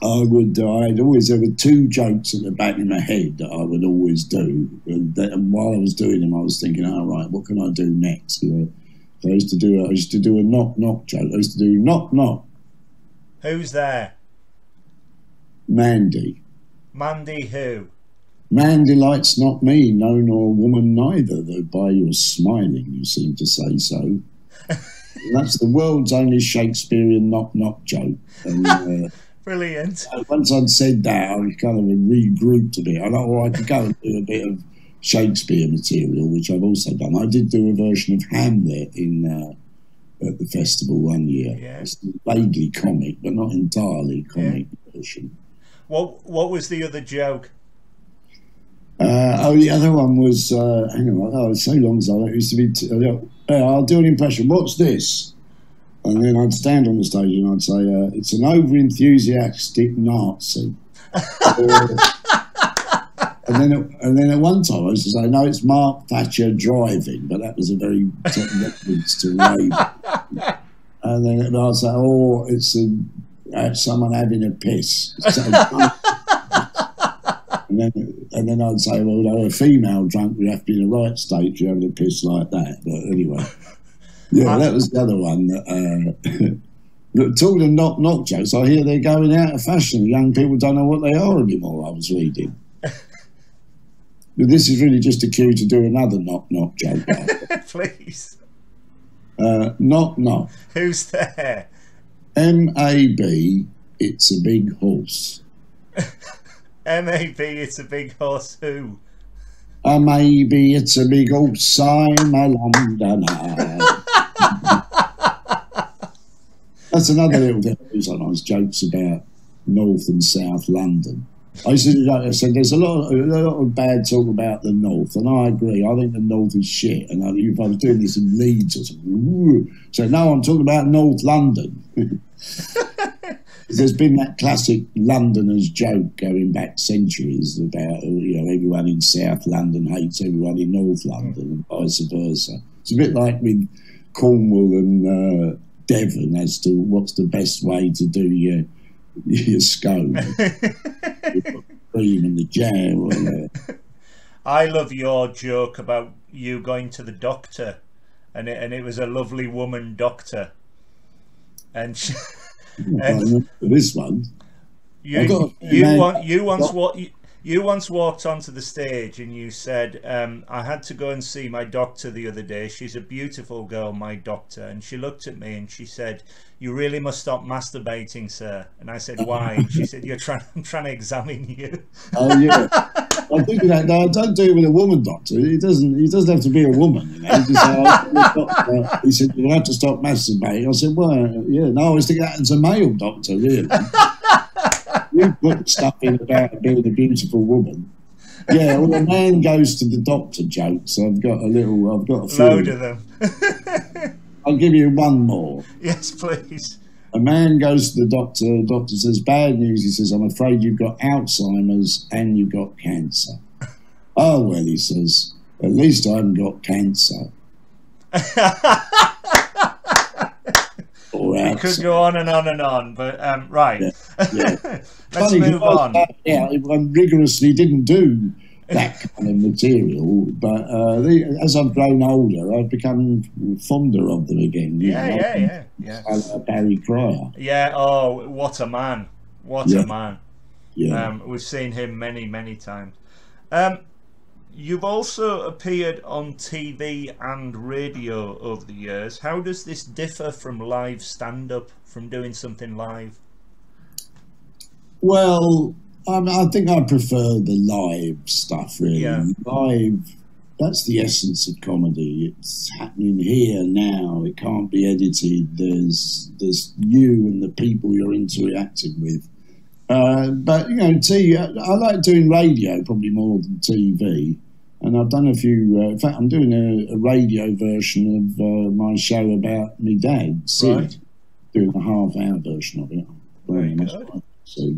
I'd always have 2 jokes at the back of my head that I would always do. And while I was doing them, I was thinking, all right, what can I do next? You know, so I used to do a knock knock joke. I used to do knock knock.
Who's there?
Mandy.
Mandy who?
Man delight's not me, no nor woman neither, though by your smiling you seem to say so. That's the world's only Shakespearean knock knock joke. And,
brilliant.
Once I'd said that, I was kind of regrouped a bit. I thought, I could go and do a bit of Shakespeare material, which I've also done. I did do a version of Hamlet at the festival one year.
Yeah.
It's vaguely comic, but not entirely comic version.
What was the other joke?
The other one was, hang on, it's so long ago. It used to be, I'll do an impression. What's this? And then I'd stand on the stage and I'd say, it's an over-enthusiastic Nazi. and then at one time I used to say, no, it's Mark Thatcher driving, but that was a very reference to Labour. And then I'd say, oh, it's someone having a piss. So, and and then I'd say, well, though a female drunk would have to be in the right state to have a piss like that. But anyway, yeah, that was the other one. Look, talking of knock-knock jokes, I hear they're going out of fashion. Young people don't know what they are anymore, I was reading. But this is really just a cue to do another knock-knock joke.
Please.
Knock-knock.
Who's there?
M-A-B, it's a big horse.
M-A-B, it's a big horse who?
Maybe it's a big horse, I'm a Londoner. That's another little thing. Sometimes jokes about North and South London. I said there's a lot of bad talk about the North, and I agree. I think the North is shit. And if I was doing this in Leeds or something, so no, I'm talking about North London. There's been that classic Londoners joke going back centuries about everyone in South London hates everyone in North London, and vice versa. It's a bit like with Cornwall and Devon as to what's the best way to do your scone. Cream and the jam.
I love your joke about you going to the doctor, and it was a lovely woman doctor, and she,
this one.
You once walked onto the stage and you said, I had to go and see my doctor the other day. She's a beautiful girl, my doctor. And she looked at me and she said, you really must stop masturbating, sir. And I said, why? And she said, I'm trying to examine you.
Oh, yeah. I think that. No, I don't do it with a woman doctor. He doesn't have to be a woman. He said, you'll have to stop masturbating. I said, well, yeah. No, I was thinking that as a male doctor, really. You put stuff in about being a beautiful woman. Yeah, well, a man goes to the doctor jokes. I've got a few.
Load of them.
I'll give you one more.
Yes, please.
A man goes to the doctor says, bad news. He says, I'm afraid you've got Alzheimer's and you've got cancer. Oh, well, he says, at least I haven't got cancer.
It could go on and on and on, but right.
Yeah.
Let's move on.
I rigorously didn't do that kind of material, but as I've grown older, I've become fonder of them again.
Yeah.
Barry Cryer.
Yeah. Oh, what a man! What a man!
Yeah.
We've seen him many, many times. You've also appeared on TV and radio over the years. How does this differ from live stand-up, from doing something live?
Well, I think I prefer the live stuff, really.
Yeah.
Live, that's the essence of comedy. It's happening here, now. It can't be edited. There's you and the people you're interacting with. But, I like doing radio probably more than TV. And I've done a few, in fact, I'm doing a radio version of my show about my dad, Sid.
Right.
Doing a half-hour version of it.
Very good.
So,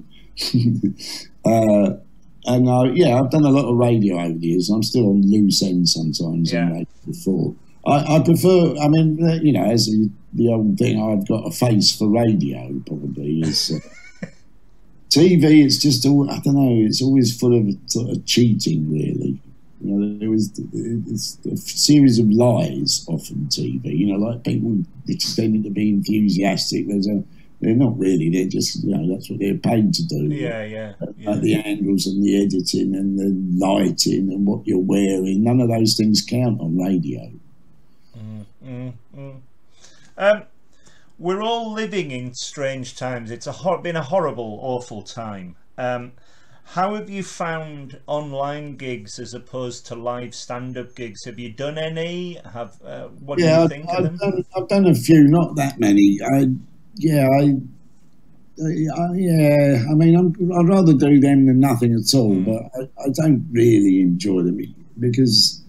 I've done a lot of radio over the years. I'm still on loose end sometimes.
Yeah.
Radio before. I prefer, as the old thing, I've got a face for radio, probably, is... TV, it's just all, I don't know, it's always full of sort of cheating, really. It's a series of lies often, TV, like people pretending to be enthusiastic. They're not really, they're just, that's what they're paid to do.
Yeah.
Like the angles and the editing and the lighting and what you're wearing, none of those things count on radio.
We're all living in strange times. It's been a horrible, awful time. How have you found online gigs as opposed to live stand-up gigs? Have you done any? What do you think of them?
I've done a few, not that many. I'd rather do them than nothing at all. But I don't really enjoy them because,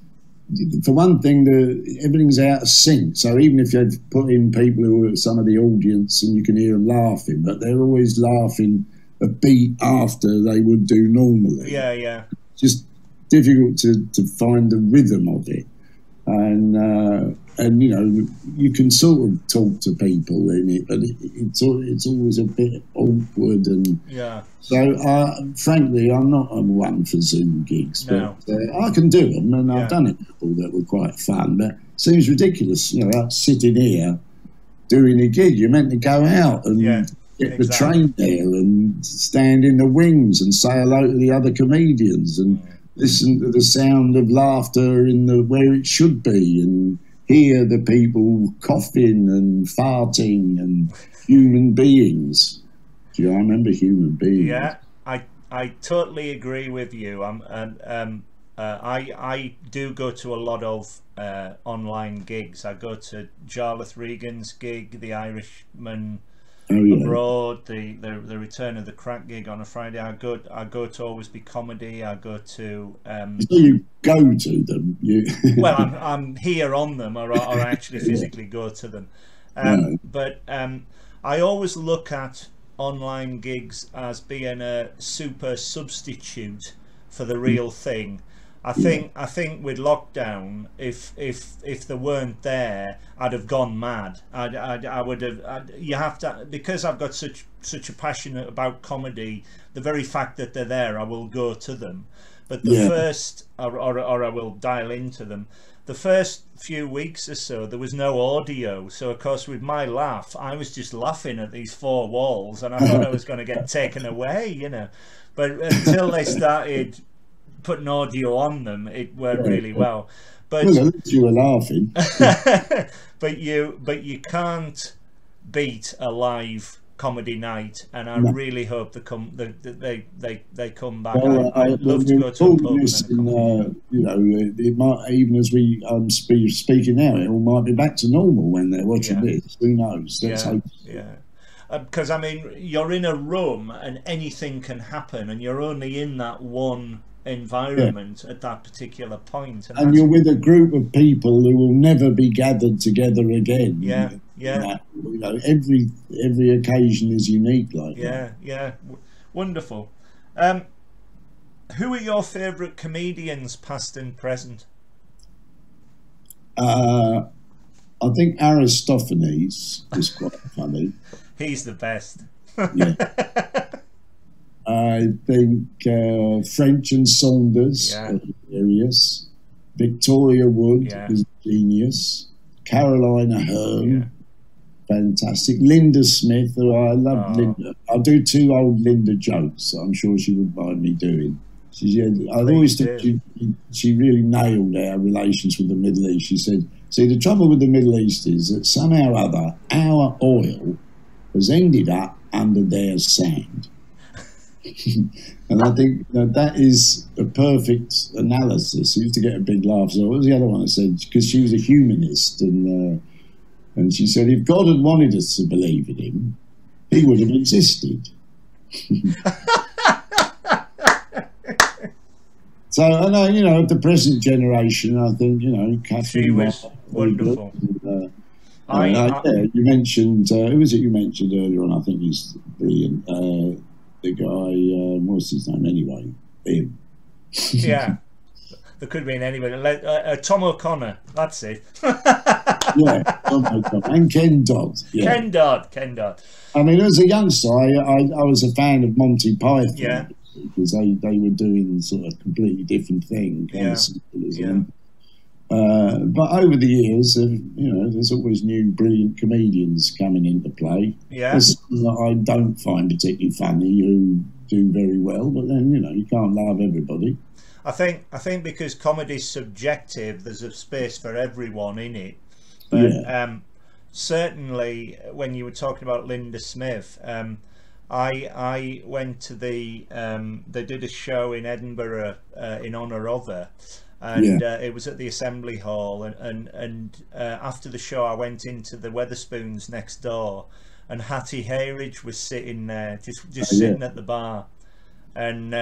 for one thing, everything's out of sync. So even if you've put in people who are some of the audience and you can hear them laughing, but they're always laughing a beat after they would do normally.
Yeah.
Just difficult to find the rhythm of it. And and you know, you can sort of talk to people in it, but it's always a bit awkward. And
yeah.
So, frankly, I'm not one for Zoom gigs,
No.
but I can do them, and
Yeah.
I've done a couple that were quite fun. But it seems ridiculous, you know, sitting here doing a gig. You're meant to go out and get the train there and stand in the wings and say hello to the other comedians and listen to the sound of laughter in the where it should be and hear the people coughing and farting and human beings. Do you remember human beings?
Yeah, I totally agree with you. I do go to a lot of online gigs. I go to Jarlath Regan's gig, the Irishman Abroad, the Return of the Crack gig on a Friday. I go to Always Be Comedy. I go to.
So you go to them?
Well, I'm here on them, or I actually physically go to them. But I always look at online gigs as being a super substitute for the real thing. I think with lockdown, if they weren't there, I'd have gone mad. I would have. You have to, because I've got such a passion about comedy. The very fact that they're there, I will go to them. But the first, or I will dial into them. The first few weeks or so, there was no audio. So, of course, with my laugh, I was just laughing at these four walls, and I thought I was going to get taken away, you know. But until they started putting audio on them, it worked really well. But
well, at least you were laughing.
but you can't beat a live comedy night, and I really hope they come back.
Well,
I'd love to go to a pub.
You know, it might, even as we speaking now, it all might be back to normal when they're watching this. Who knows? Let's hope.
Because I mean, you're in a room and anything can happen, and you're only in that one environment at that particular point,
and you're with a group of people who will never be gathered together again. You know, every occasion is unique like that.
Wonderful. Who are your favourite comedians, past and present?
I think Aristophanes is quite funny.
He's the best.
I think French and Saunders are hilarious. Victoria Wood is a genius. Carolina Hearn, fantastic. Linda Smith, who I love. Linda. I'll do two old Linda jokes that I'm sure she would mind me doing. I've always thought she really nailed our relations with the Middle East. She said, see, the trouble with the Middle East is that somehow or other our oil has ended up under their sand. And I think that is a perfect analysis. I used to get a big laugh. So what was the other one I said? Because she was a humanist, and she said, if God had wanted us to believe in him, he would have existed. So I know, you know, the present generation, I think, you know, Catherine,
she was wonderful.
You mentioned who was it you mentioned earlier on? I think he's brilliant. The guy, what's his name anyway? Him.
Yeah, there could have been anybody. Tom O'Connor, that's it.
Tom O'Connor. And Ken Dodd.
Ken Dodd.
I mean, as a youngster, I was a fan of Monty Python. Because they were doing sort of completely different thing, but over the years, you know, there's always new brilliant comedians coming into play. There's some that I don't find particularly funny who do very well, but then, you know, you can't love everybody.
I think because comedy's subjective, there's a space for everyone in it. But certainly when you were talking about Linda Smith, I went to they did a show in Edinburgh in honour of her, and it was at the Assembly Hall, and after the show I went into the Weatherspoons next door, and Hattie Hayridge was sitting there, just sitting at the bar, and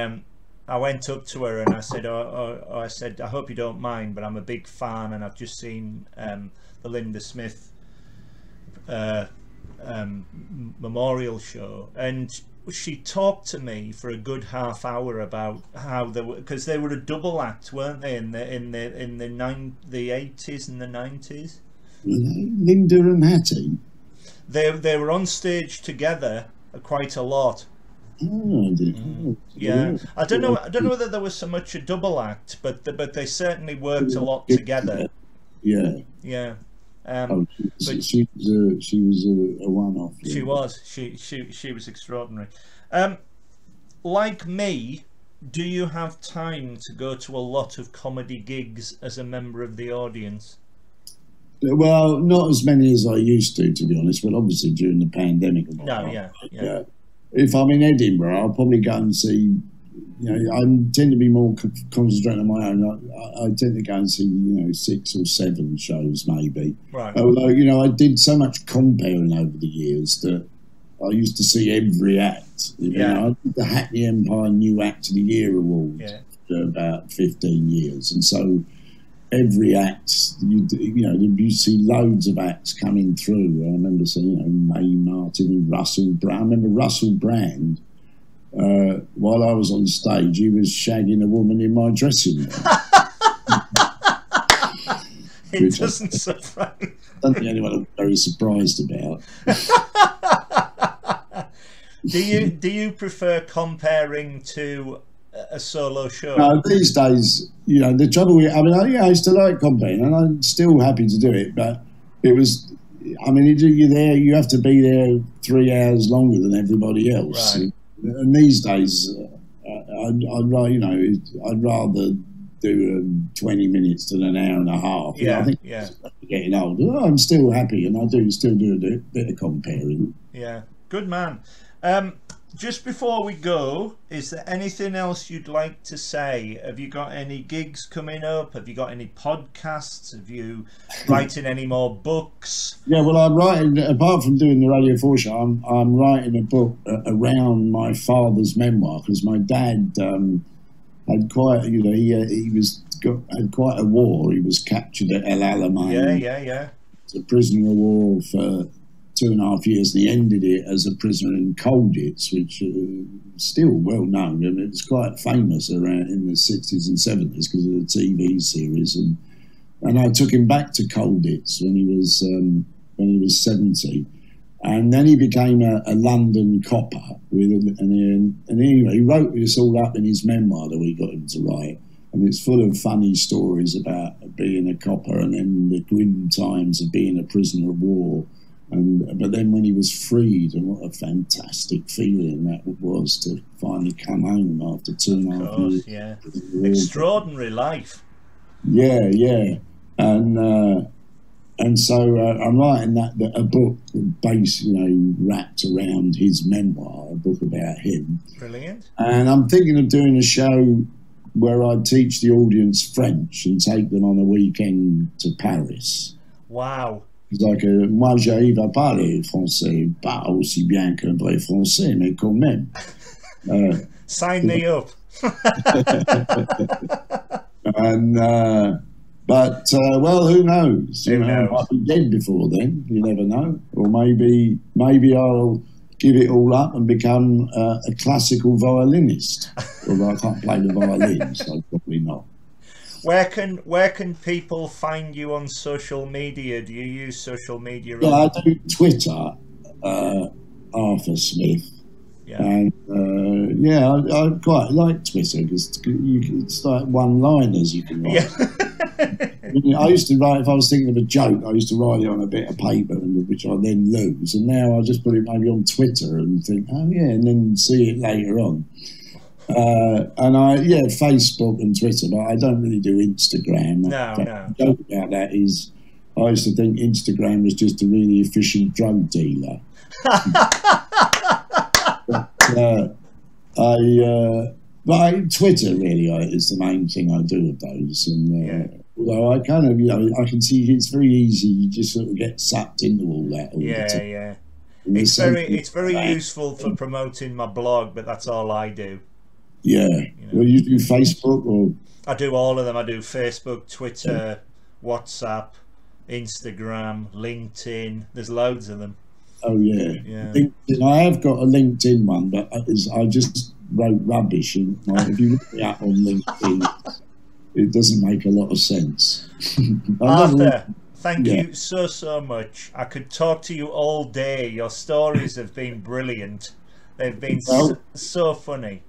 I went up to her and I said, I said, I hope you don't mind, but I'm a big fan, and I've just seen the Linda Smith memorial show, and she talked to me for a good half hour about how they were, because they were a double act, weren't they, in the 80s and the 90s,
Linda and Hattie.
They were on stage together quite a lot.
Oh, I didn't.
Yeah, I don't know whether there was so much a double act, but they certainly worked a lot together.
Yeah.
Yeah.
She was a one-off.
She was. She was extraordinary. Like me, do you have time to go to a lot of comedy gigs as a member of the audience?
Well, not as many as I used to be honest. But obviously during the pandemic.
No, yeah.
If I'm in Edinburgh, I'll probably go and see. I tend to be more concentrated on my own. I tend to go and see 6 or 7 shows maybe.
Right.
Although I did so much comparing over the years that I used to see every act. I did the Hackney Empire New Act of the Year Award for about 15 years, and so every act you see loads of acts coming through. I remember seeing Mae Martin and Russell Brand. I remember Russell Brand. While I was on stage, he was shagging a woman in my dressing room.
It doesn't surprise.
I don't think anyone was very surprised about.
Do you prefer comparing to a solo show?
No, these days, the trouble with I used to like comparing, and I'm still happy to do it, but it was. You're there. You have to be there 3 hours longer than everybody else.
Right.
And these days, I'd rather do 20 minutes than an hour and a half. I think getting older, I'm still happy, and I still do a bit of comparing.
Yeah, good man. Just before we go, is there anything else you'd like to say? Have you got any gigs coming up? Have you got any podcasts? Have you writing any more books?
Yeah, well, I'm writing, apart from doing the Radio 4 show, I'm writing a book around my father's memoir, because my dad had quite, had quite a war. He was captured at El Alamein.
Yeah.
A prisoner of war for 2.5 years, and he ended it as a prisoner in Colditz, which is still well known, and it was quite famous around in the 60s and 70s because of the TV series. And I took him back to Colditz when he was 70, and then he became a London copper. And anyway, he wrote this all up in his memoir that we got him to write, and it's full of funny stories about being a copper and then the grim times of being a prisoner of war. But then when he was freed, and what a fantastic feeling that was to finally come home after 2.5 years.
Yeah, extraordinary life.
Yeah, and so I'm writing a book based, wrapped around his memoir, a book about him.
Brilliant.
And I'm thinking of doing a show where I teach the audience French and take them on a weekend to Paris.
Wow.
Donc, moi, j'arrive à parler français, pas aussi bien qu'un vrai français, mais quand même.
Sign me up.
Well, who knows?
Who knows?
I might be dead before then. You never know. Or maybe I'll give it all up and become a classical violinist. Although I can't play the violin, so probably not.
Where can people find you on social media? Do you use social media?
Yeah, I do Twitter, Arthur Smith.
Yeah.
And I quite like Twitter because it's like one-liners you can write. Yeah. I used to write, if I was thinking of a joke, I used to write it on a bit of paper, which I then lose. And now I just put it maybe on Twitter and think, oh yeah, and then see it later on. Facebook and Twitter, but I don't really do Instagram.
No.
The joke about that is I used to think Instagram was just a really efficient drug dealer. But Twitter really is the main thing I do with those. And although I kind of, I can see it's very easy. You just sort of get sucked into all that.
Yeah. It's very useful for promoting my blog, but that's all I do.
Yeah. Well, you do Facebook or?
I do all of them. I do Facebook, Twitter, WhatsApp, Instagram, LinkedIn. There's loads of them.
Oh yeah. LinkedIn. I have got a LinkedIn one, but I just wrote rubbish. And if you look me up on LinkedIn, it doesn't make a lot of sense.
Arthur, Thank you so much. I could talk to you all day. Your stories have been brilliant. They've been so funny.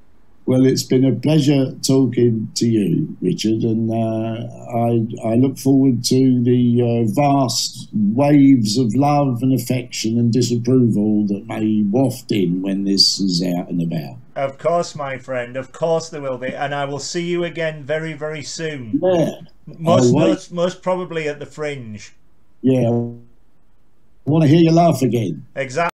Well, it's been a pleasure talking to you, Richard, and I look forward to the vast waves of love and affection and disapproval that may waft in when this is out and about.
Of course, my friend. Of course there will be, and I will see you again very, very soon.
Yeah,
most probably at the Fringe.
Yeah, I want to hear you laugh again.
Exactly.